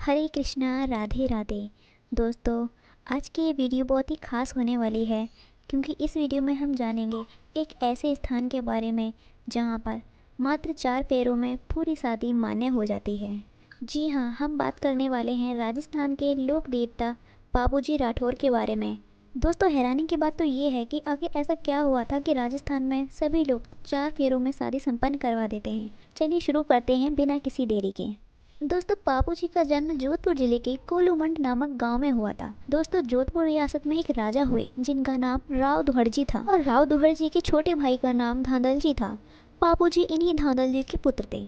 हरे कृष्णा राधे राधे। दोस्तों, आज की ये वीडियो बहुत ही खास होने वाली है क्योंकि इस वीडियो में हम जानेंगे एक ऐसे स्थान के बारे में जहाँ पर मात्र 4 पैरों में पूरी शादी मान्य हो जाती है। जी हाँ, हम बात करने वाले हैं राजस्थान के लोक देवता बाबूजी राठौर के बारे में। दोस्तों, हैरानी की बात तो ये है कि आखिर ऐसा क्या हुआ था कि राजस्थान में सभी लोग 4 फेरों में शादी संपन्न करवा देते हैं। चलिए शुरू करते हैं बिना किसी देरी के। दोस्तों, बापूजी का जन्म जोधपुर जिले के कोलूमंड नामक गांव में हुआ था। दोस्तों, जोधपुर रियासत में एक राजा हुए जिनका नाम राव दुहड़जी था और राव दुहड़जी के छोटे भाई का नाम धांधलजी था। बापूजी इन्हीं धांधलजी के पुत्र थे।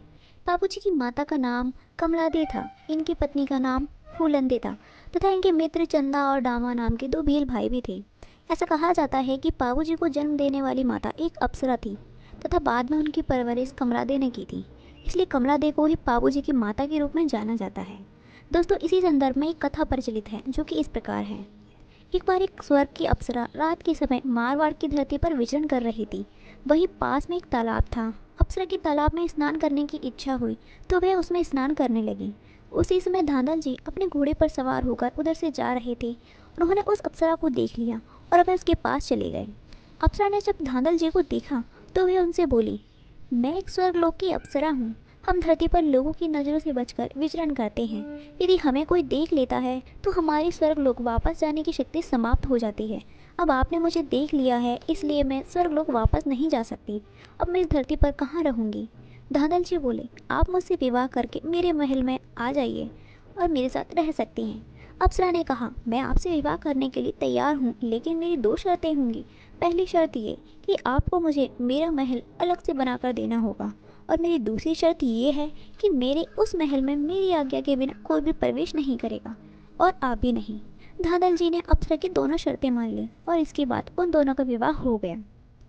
बापूजी की माता का नाम कमलादे था, इनकी पत्नी का नाम फूलंदे था तथा इनके मित्र चंदा और डामा नाम के 2 भील भाई भी थे। ऐसा कहा जाता है कि बाबूजी को जन्म देने वाली माता एक अप्सरा थी तथा बाद में उनकी परवरिश कमलादे ने की थी, इसलिए कमलादे को ही बाबूजी की माता के रूप में जाना जाता है। दोस्तों, इसी संदर्भ में एक कथा प्रचलित है जो कि इस प्रकार है। एक बार एक स्वर्ग की अप्सरा रात के समय मारवाड़ की धरती पर विचरण कर रही थी। वहीं पास में एक तालाब था। अप्सरा की तालाब में स्नान करने की इच्छा हुई तो वह उसमें स्नान करने लगी। उसी समय धांधल जी अपने घोड़े पर सवार होकर उधर से जा रहे थे। उन्होंने उस अप्सरा को देख लिया और वह उसके पास चले गए। अप्सरा ने जब धांधल जी को देखा तो वह उनसे बोली, मैं एक स्वर्गलोक की अप्सरा हूँ। हम धरती पर लोगों की नज़रों से बचकर विचरण करते हैं। यदि हमें कोई देख लेता है तो हमारी स्वर्गलोक वापस जाने की शक्ति समाप्त हो जाती है। अब आपने मुझे देख लिया है, इसलिए मैं स्वर्गलोक वापस नहीं जा सकती। अब मैं इस धरती पर कहाँ रहूँगी। धांधल जी बोले, आप मुझसे विवाह करके मेरे महल में आ जाइए और मेरे साथ रह सकती हैं। अप्सरा ने कहा, मैं आपसे विवाह करने के लिए तैयार हूँ, लेकिन मेरी 2 शर्तें होंगी। पहली शर्त ये कि आपको मुझे मेरा महल अलग से बनाकर देना होगा और मेरी दूसरी शर्त ये है कि मेरे उस महल में मेरी आज्ञा के बिना कोई भी प्रवेश नहीं करेगा और आप भी नहीं। धांधल जी ने अप्सरा की दोनों शर्तें मान ली और इसके बाद उन दोनों का विवाह हो गया।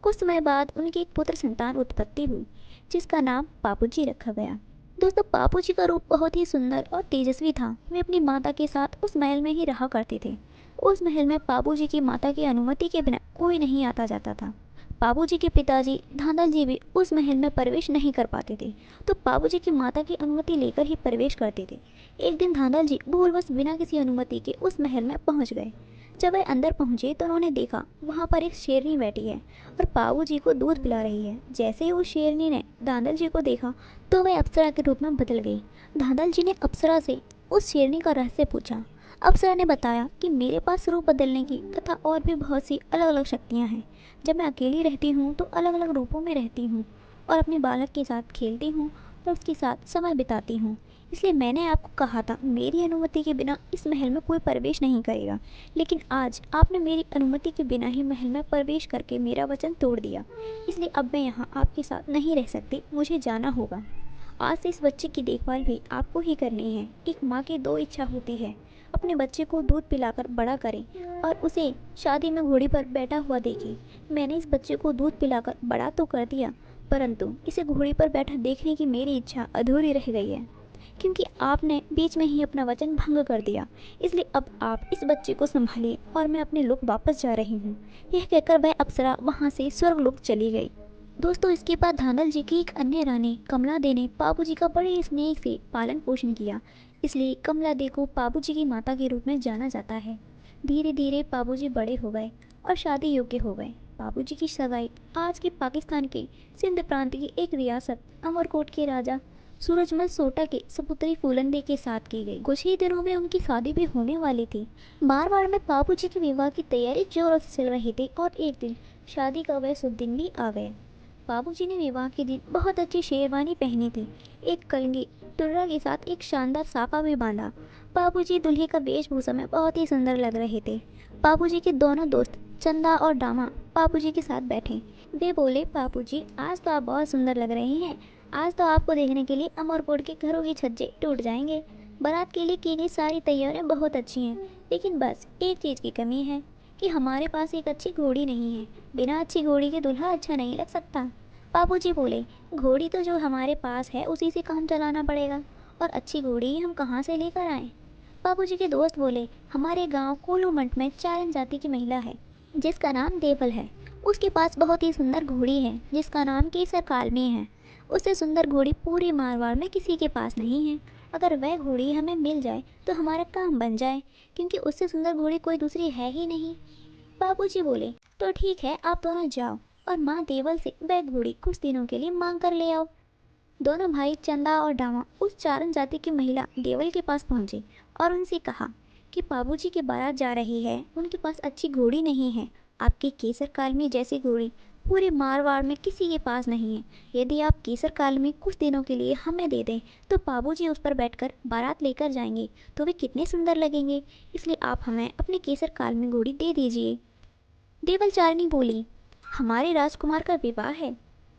कुछ समय बाद उनकी एक पुत्र संतान उत्पत्ति हुई जिसका नाम बापूजी रखा गया। दोस्तों, बापूजी का रूप बहुत ही सुंदर और तेजस्वी था। वे अपनी माता के साथ उस महल में ही रहा करते थे। उस महल में बाबूजी की माता की अनुमति के बिना कोई नहीं आता जाता था। बाबूजी के पिताजी धांधल जी भी उस महल में प्रवेश नहीं कर पाते थे, तो बाबूजी की माता की अनुमति लेकर ही प्रवेश करते थे। एक दिन धांधल जी भूलवश बिना किसी अनुमति के उस महल में पहुंच गए। जब वह अंदर पहुंचे तो उन्होंने देखा वहां पर एक शेरनी बैठी है और बाबूजी को दूध पिला रही है। जैसे ही उस शेरनी ने धांधल जी को देखा तो वह अप्सरा के रूप में बदल गई। धांधल जी ने अप्सरा से उस शेरनी का रहस्य पूछा। अप्सरा ने बताया कि मेरे पास रूप बदलने की तथा और भी बहुत सी अलग अलग शक्तियाँ हैं। जब मैं अकेली रहती हूँ तो अलग अलग रूपों में रहती हूँ और अपने बालक के साथ खेलती हूँ और उसके साथ समय बिताती हूँ। इसलिए मैंने आपको कहा था मेरी अनुमति के बिना इस महल में कोई प्रवेश नहीं करेगा, लेकिन आज आपने मेरी अनुमति के बिना ही महल में प्रवेश करके मेरा वचन तोड़ दिया। इसलिए अब मैं यहाँ आपके साथ नहीं रह सकती, मुझे जाना होगा। आज से इस बच्चे की देखभाल भी आपको ही करनी है। एक माँ की 2 इच्छा होती है, अपने बच्चे को दूध पिलाकर बड़ा करें और उसे शादी में घोड़ी पर बैठा हुआ देखें। मैंने इस बच्चे को दूध पिलाकर बड़ा तो कर दिया, परंतु इसे घोड़ी पर बैठा देखने की मेरी इच्छा अधूरी रह गई है, क्योंकि आपने बीच में ही अपना वचन भंग कर दिया। इसलिए अब आप इस बच्चे को संभालिए और मैं अपने लोक वापस जा रही हूँ। यह कहकर वह अप्सरा वहाँ से स्वर्गलोक चली गई। दोस्तों, इसके बाद धांधल जी की एक अन्य रानी कमलादे ने बाबूजी का बड़े स्नेह से पालन पोषण किया, इसलिए कमलादे को बाबूजी की माता के रूप में जाना जाता है। धीरे धीरे बाबूजी बड़े हो गए और शादी योग्य हो गए। बाबूजी की सगाई आज के पाकिस्तान के सिंध प्रांत की एक रियासत अमरकोट के राजा सूरजमल सोटा के सपुत्री फूलंदे के साथ की गई। कुछ ही दिनों में उनकी शादी भी होने वाली थी। मारवाड़ में बाबूजी के विवाह की तैयारी जोरों से चल रही थी और एक दिन शादी का वह शुभ दिन भी आ गया। बाबूजी ने विवाह के दिन बहुत अच्छी शेरवानी पहनी थी, एक कलगी टुर्रा के साथ एक शानदार साफा भी बांधा। बाबूजी दूल्हे का वेशभूषा में बहुत ही सुंदर लग रहे थे। बाबूजी के दोनों दोस्त चंदा और डामा बाबूजी के साथ बैठे। वे बोले, बाबूजी आज तो आप बहुत सुंदर लग रहे हैं। आज तो आपको देखने के लिए अमरकोट के घरों के छज्जे टूट जाएंगे। बारात के लिए की गई सारी तैयारियां बहुत अच्छी हैं, लेकिन बस एक चीज़ की कमी है कि हमारे पास एक अच्छी घोड़ी नहीं है। बिना अच्छी घोड़ी के दूल्हा अच्छा नहीं लग सकता। बाबूजी बोले, घोड़ी तो जो हमारे पास है उसी से काम चलाना पड़ेगा, और अच्छी घोड़ी हम कहाँ से लेकर आएं। बाबूजी के दोस्त बोले, हमारे गांव कोलूमठ में चारण जाति की महिला है जिसका नाम देवल है। उसके पास बहुत ही सुंदर घोड़ी है जिसका नाम केसर कालमी है। उससे सुंदर घोड़ी पूरे मारवाड़ में किसी के पास नहीं है। अगर वह घोड़ी हमें मिल जाए तो हमारा काम बन जाए, क्योंकि उससे सुंदर घोड़ी कोई दूसरी है ही नहीं। बाबूजी बोले, तो ठीक है, आप दोनों जाओ और माँ देवल से वह घोड़ी कुछ दिनों के लिए मांग कर ले आओ। दोनों भाई चंदा और डामा उस चारण जाति की महिला देवल के पास पहुंचे और उनसे कहा कि बाबूजी की बारात जा रही है, उनके पास अच्छी घोड़ी नहीं है। आपके केसर काल में जैसी घोड़ी पूरे मारवाड़ में किसी के पास नहीं है। यदि आप केसर काल में कुछ दिनों के लिए हमें दे दें तो बाबूजी उस पर बैठकर बारात लेकर जाएंगे, तो वे कितने सुंदर लगेंगे। इसलिए आप हमें अपने केसर काल में घोड़ी दे दीजिए। देवलचारिणी बोली, हमारे राजकुमार का विवाह है,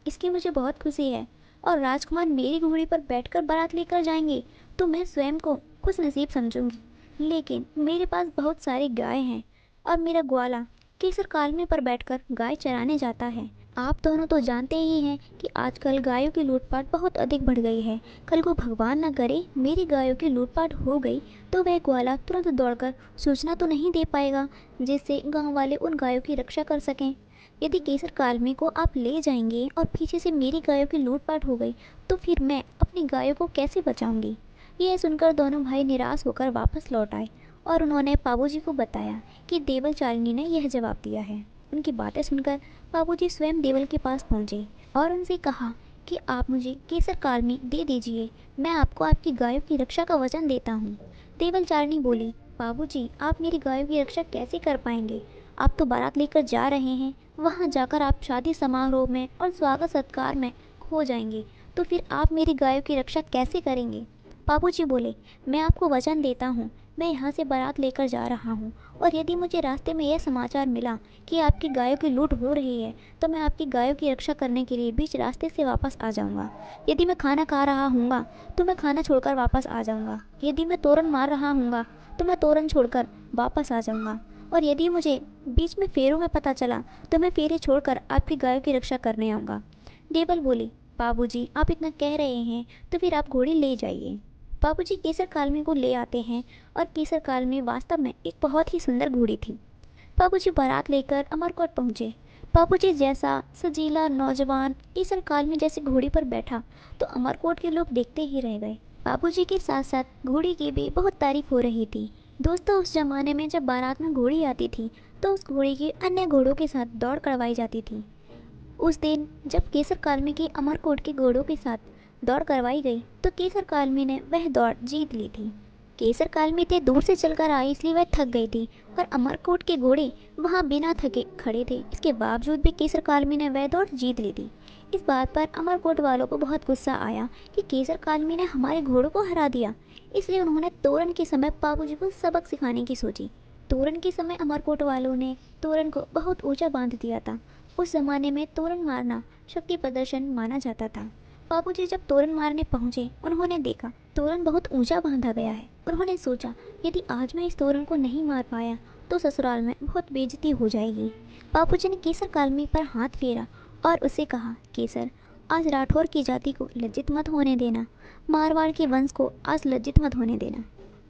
इसकी मुझे बहुत खुशी है, और राजकुमार मेरी घोड़ी पर बैठकर बारात लेकर जाएंगे तो मैं स्वयं को खुश नसीब समझूंगी। लेकिन मेरे पास बहुत सारी गाय हैं और मेरा ग्वाला केसर कालमे पर बैठकर गाय चराने जाता है। आप दोनों तो जानते ही हैं कि आजकल गायों की लूटपाट बहुत अधिक बढ़ गई है। कल को भगवान न करे मेरी गायों की लूटपाट हो गई तो वह ग्वाला तुरंत दौड़कर सूचना तो नहीं दे पाएगा, जिससे गांव वाले उन गायों की रक्षा कर सकें। यदि केसर कालमे को आप ले जाएंगे और पीछे से मेरी गायों की लूटपाट हो गई तो फिर मैं अपनी गायों को कैसे बचाऊंगी। यह सुनकर दोनों भाई निराश होकर वापस लौट आए और उन्होंने बाबूजी को बताया कि देवलचारिणी ने यह जवाब दिया है। उनकी बातें सुनकर बाबूजी स्वयं देवल के पास पहुंचे और उनसे कहा कि आप मुझे केसर कालमी दे दीजिए, मैं आपको आपकी गायों की रक्षा का वचन देता हूँ। देवलचारिणी बोली, बाबूजी आप मेरी गायों की रक्षा कैसे कर पाएंगे, आप तो बारात लेकर जा रहे हैं, वहाँ जाकर आप शादी समारोह में और स्वागत सत्कार में खो जाएंगे, तो फिर आप मेरी गायों की रक्षा कैसे करेंगे। बाबूजी बोले, मैं आपको वचन देता हूँ, मैं यहाँ से बारात लेकर जा रहा हूँ, और यदि मुझे रास्ते में यह समाचार मिला कि आपकी गायों की लूट हो रही है तो मैं आपकी गायों की रक्षा करने के लिए बीच रास्ते से वापस आ जाऊँगा। यदि मैं खाना खा रहा हूँगा तो मैं खाना छोड़कर वापस आ जाऊँगा। यदि मैं तोरन मार रहा हूँगा तो मैं तोरन छोड़कर वापस आ जाऊँगा। और यदि मुझे बीच में फेरों में पता चला तो मैं फेरे छोड़कर आपकी गायों की रक्षा करने आऊँगा। देवल बोली, बाबूजी आप इतना कह रहे हैं तो फिर आप घोड़ी ले जाइए। बाबूजी केसर कालमी को ले आते हैं और केसर कालमी वास्तव में एक बहुत ही सुंदर घोड़ी थी। बाबूजी बारात लेकर अमरकोट पहुंचे। बाबूजी जैसा सजीला नौजवान केसर कालमी जैसी घोड़ी पर बैठा तो अमरकोट के लोग देखते ही रह गए। बाबूजी के साथ साथ घोड़ी की भी बहुत तारीफ हो रही थी। दोस्तों, उस जमाने में जब बारात में घोड़ी आती थी तो उस घोड़ी की अन्य घोड़ों के साथ दौड़ करवाई जाती थी। उस दिन जब केसर कालमी की अमरकोट के घोड़ों के साथ दौड़ करवाई गई तो केसर कालमी ने वह दौड़ जीत ली थी। केसर कालमी थे दूर से चलकर आई, इसलिए वह थक गई थी और अमरकोट के घोड़े वहां बिना थके खड़े थे। इसके बावजूद भी केसर कालमी ने वह दौड़ जीत ली थी। इस बात पर अमरकोट वालों को बहुत गुस्सा आया कि केसर कालमी ने हमारे घोड़ों को हरा दिया। इसलिए उन्होंने तोरण के समय बाबूजी को सबक सिखाने की सोची। तोरण के समय अमरकोट वालों ने तोरण को बहुत ऊंचा बांध दिया था। उस जमाने में तोरण मारना शक्ति प्रदर्शन माना जाता था। बाबूजी जब तोरण मारने पहुंचे उन्होंने देखा तोरण बहुत ऊंचा बांधा गया है। उन्होंने सोचा, यदि आज मैं इस तोरण को नहीं मार पाया तो ससुराल में बहुत बेइज्जती हो जाएगी। बाबूजी ने केसर कालमी पर हाथ फेरा और उसे कहा, केसर आज राठौर की जाति को लज्जित मत होने देना, मारवाड़ के वंश को आज लज्जित मत होने देना।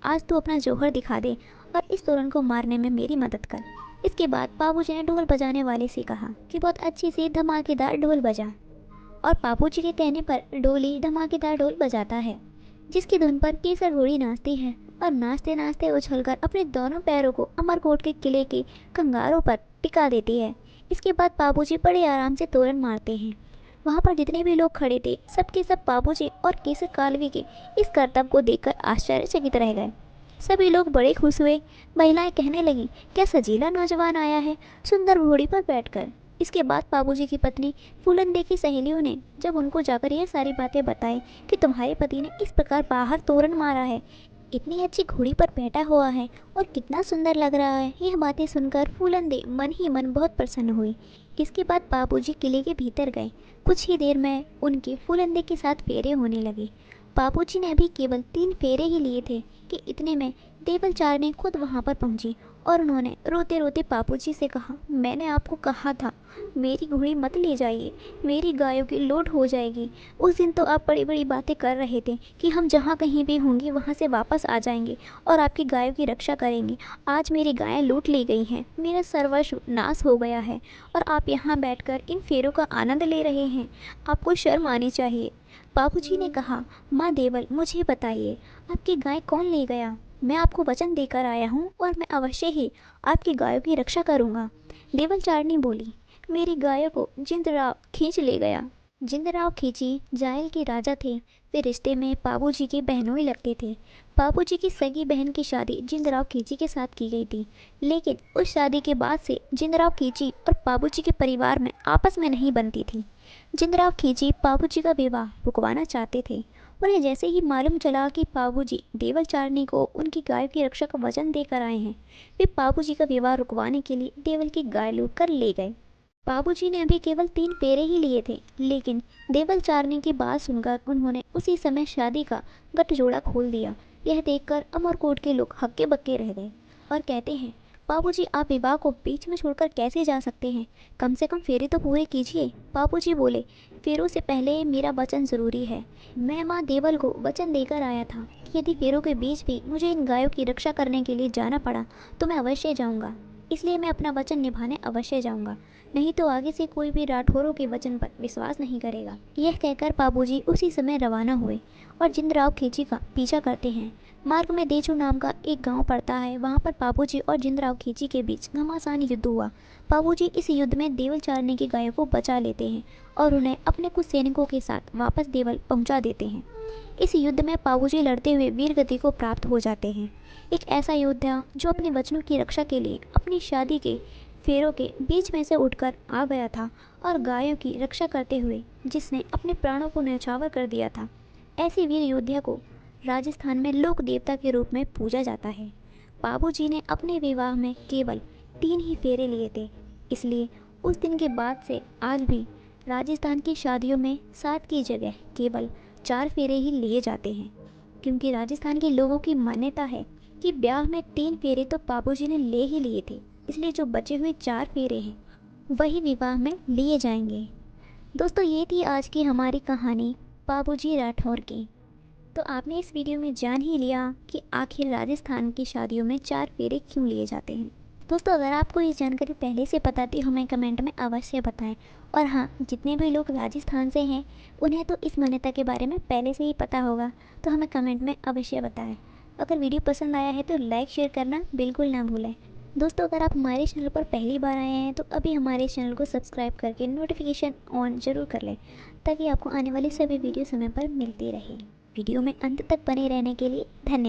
आज तू अपना जौहर दिखा दे और इस तोरण को मारने में मेरी मदद कर। इसके बाद बाबूजी ने ढोल बजाने वाले से कहा कि बहुत अच्छी सी धमाकेदार ढोल बजा, और बाबूजी के कहने पर डोली धमाकेदार ढोल बजाता है, जिसकी धुन पर केसर घोड़ी नाचती है और नाचते नाचते उछलकर अपने दोनों पैरों को अमरकोट के किले के कंगारों पर टिका देती है। इसके बाद बाबूजी बड़े आराम से तोरण मारते हैं। वहाँ पर जितने भी लोग खड़े थे सबके सब बाबूजी और केसर कालवी के इस करतब को देखकर आश्चर्यचकित रह गए। सभी लोग बड़े खुश हुए। महिलाएं कहने लगी, क्या सजीला नौजवान आया है सुंदर घोड़ी पर बैठकर। इसके बाद बाबूजी की पत्नी फूलंदे की सहेलियों ने जब उनको जाकर यह सारी बातें बताई कि तुम्हारे पति ने इस प्रकार बाहर तोरण मारा है, इतनी अच्छी घोड़ी पर बैठा हुआ है और कितना सुंदर लग रहा है, यह बातें सुनकर फूलंदे मन ही मन बहुत प्रसन्न हुई। इसके बाद बाबूजी किले के भीतर गए। कुछ ही देर में उनके फूलंदे के साथ फेरे होने लगे। बाबूजी ने अभी केवल 3 फेरे ही लिए थे कि इतने में देवलचारिणी खुद वहां पर पहुंची और उन्होंने रोते रोते बाबूजी से कहा, मैंने आपको कहा था मेरी घोड़ी मत ले जाइए, मेरी गायों की लूट हो जाएगी। उस दिन तो आप बड़ी बड़ी बातें कर रहे थे कि हम जहाँ कहीं भी होंगे वहाँ से वापस आ जाएंगे और आपकी गायों की रक्षा करेंगे। आज मेरी गायें लूट ली गई हैं, मेरा सर्वस्व नाश हो गया है और आप यहाँ बैठकर इन फेरों का आनंद ले रहे हैं। आपको शर्म आनी चाहिए। बाबूजी ने कहा, माँ देवल, मुझे बताइए, आपकी गाय कौन ले गया? मैं आपको वचन देकर आया हूँ और मैं अवश्य ही आपकी गायों की रक्षा करूँगा। देवल चारनी बोली, मेरी गायों को जिंदराव खींच ले गया। जिंदराव खींची जायल के राजा थे। वे रिश्ते में बाबूजी के बहनोई लगते थे। बाबूजी की सगी बहन की शादी जिंदराव खींची के साथ की गई थी, लेकिन उस शादी के बाद से जिंदराव खींची और बाबूजी के परिवार में आपस में नहीं बनती थी। जिंदराव खींची बाबूजी का विवाह रुकवाना चाहते थे। उन्हें जैसे ही मालूम चला कि बाबूजी देवल चारनी को उनकी गाय की रक्षा का वचन देकर आए हैं, वे बाबूजी का विवाह रुकवाने के लिए देवल की गाय लूट कर ले गए। बाबूजी ने अभी केवल 3 फेरे ही लिए थे, लेकिन देवल चारनी की बात सुनकर उन्होंने उसी समय शादी का गठजोड़ा खोल दिया। यह देखकर अमरकोट के लोग हक्के बक्के रह गए और कहते हैं, बाबूजी, आप विवाह को बीच में छोड़कर कैसे जा सकते हैं? कम से कम फेरे तो पूरे कीजिए। बाबूजी बोले, फेरों से पहले मेरा वचन ज़रूरी है। मैं माँ देवल को वचन देकर आया था कि यदि फेरों के बीच भी मुझे इन गायों की रक्षा करने के लिए जाना पड़ा तो मैं अवश्य जाऊँगा। इसलिए मैं अपना वचन निभाने अवश्य जाऊँगा, नहीं तो आगे से कोई भी राठौरों के वचन पर विश्वास नहीं करेगा। यह कहकर बाबूजी उसी समय रवाना हुए और जिंदराव खींची का पीछा करते हैं। मार्ग में देचू नाम का एक गांव पड़ता है। वहां पर बाबूजी और जिंदराव खींची के बीच घमासान युद्ध हुआ। बाबूजी इस युद्ध में देवल चारने की गायों को बचा लेते हैं और उन्हें अपने कुछ सैनिकों के साथ वापस देवल पहुंचा देते हैं। इस युद्ध में बाबूजी लड़ते हुए वीर गति को प्राप्त हो जाते हैं। एक ऐसा योद्धा जो अपने वचनों की रक्षा के लिए अपनी शादी के फेरों के बीच में से उठकर आ गया था और गायों की रक्षा करते हुए जिसने अपने प्राणों को न्यौछावर कर दिया था, ऐसे वीर योद्धा को राजस्थान में लोक देवता के रूप में पूजा जाता है। बाबूजी ने अपने विवाह में केवल 3 ही फेरे लिए थे, इसलिए उस दिन के बाद से आज भी राजस्थान की शादियों में 7 की जगह केवल 4 फेरे ही लिए जाते हैं, क्योंकि राजस्थान के लोगों की मान्यता है कि ब्याह में 3 फेरे तो बाबूजी ने ले ही लिए थे, इसलिए जो बचे हुए 4 फेरे हैं वही विवाह में लिए जाएंगे। दोस्तों, ये थी आज की हमारी कहानी बाबूजी राठौर की। तो आपने इस वीडियो में जान ही लिया कि आखिर राजस्थान की शादियों में 4 फेरे क्यों लिए जाते हैं। दोस्तों, अगर आपको ये जानकारी पहले से पता थी हमें कमेंट में अवश्य बताएं। और हाँ, जितने भी लोग राजस्थान से हैं उन्हें तो इस मान्यता के बारे में पहले से ही पता होगा, तो हमें कमेंट में अवश्य बताएं। अगर वीडियो पसंद आया है तो लाइक शेयर करना बिल्कुल ना भूलें। दोस्तों, अगर आप हमारे चैनल पर पहली बार आए हैं तो अभी हमारे चैनल को सब्सक्राइब करके नोटिफिकेशन ऑन ज़रूर कर लें, ताकि आपको आने वाली सभी वीडियो समय पर मिलती रहे। वीडियो में अंत तक बने रहने के लिए धन्यवाद।